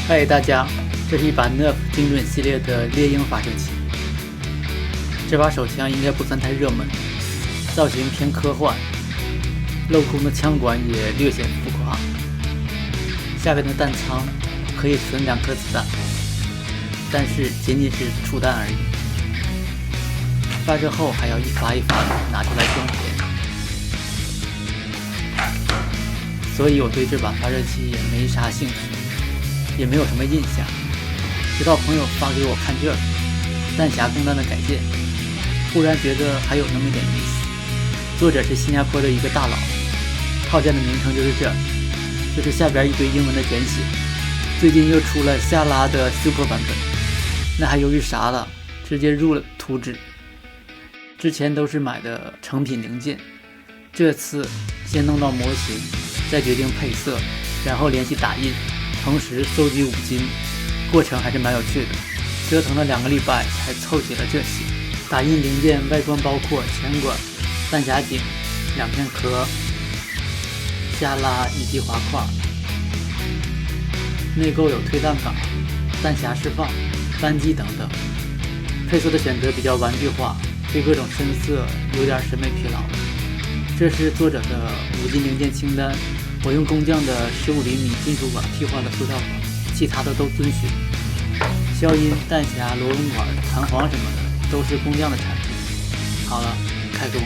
嗨大家，这是一把 Nerf 精准系列的猎鹰发射器。这把手枪应该不算太热门，造型偏科幻，镂空的枪管也略显浮夸。下边的弹仓可以存2颗子弹，但是仅仅是储弹而已。发射后还要一发一发拿出来装填，所以我对这把发射器也没啥兴趣，也没有什么印象。直到朋友发给我看这个弹匣供弹的改件，忽然觉得还有那么点意思。作者是新加坡的一个大佬，套件的名称就是这，就是下边一堆英文的简写。最近又出了夏拉的 Super 版本，那还犹豫啥了，直接入了图纸。之前都是买的成品零件，这次先弄到模型，再决定配色，然后联系打印，同时搜集5金，过程还是蛮有趣的。折腾了2个礼拜才凑齐了这些。打印零件外观包括前管、弹匣颈、2片壳、下拉以及滑块，内购有推弹杆、弹匣释放、扳机等等。配色的选择比较玩具化，对各种深色有点审美疲劳了。这是作者的5金零件清单，我用工匠的15厘米金属管替换了塑料管，其他的都遵循。消音、弹匣、螺纹管、弹簧什么的都是工匠的产品。好了，开工。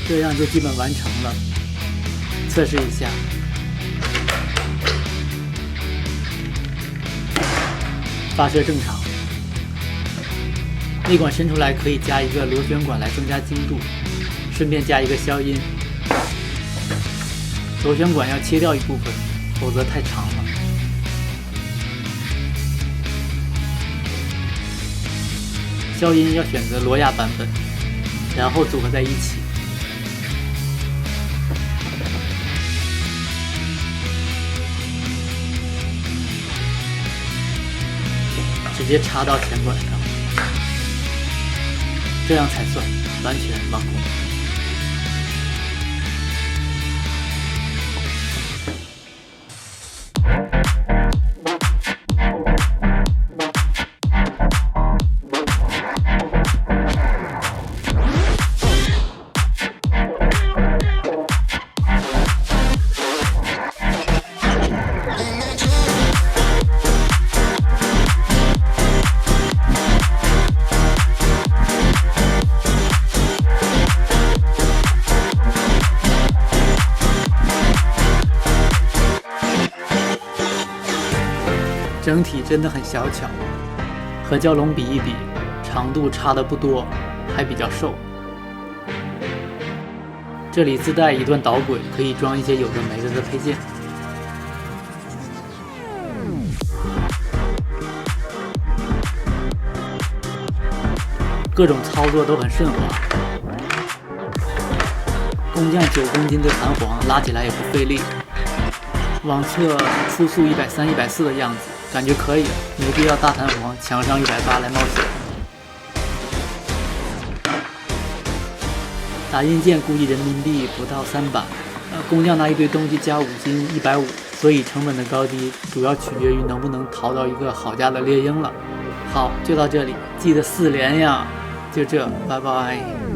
这样就基本完成了。测试一下，发射正常。内管伸出来可以加一个螺旋管来增加精度，顺便加一个消音。螺旋管要切掉一部分，否则太长了。消音要选择螺压版本，然后组合在一起。直接插到前管上，这样才算完全完工。整体真的很小巧，和蛟龙比一比，长度差的不多，还比较瘦。这里自带一段导轨，可以装一些有的没的配件。各种操作都很顺滑。工匠9公斤的弹簧拉起来也不费力。网测初速130、140的样子。感觉可以，没必要大弹簧强上180来冒险。打印件估计人民币不到300，工匠拿一堆东西加5斤150，所以成本的高低主要取决于能不能淘到一个好价的猎鹰了。好，就到这里，记得4连呀！就这，拜拜。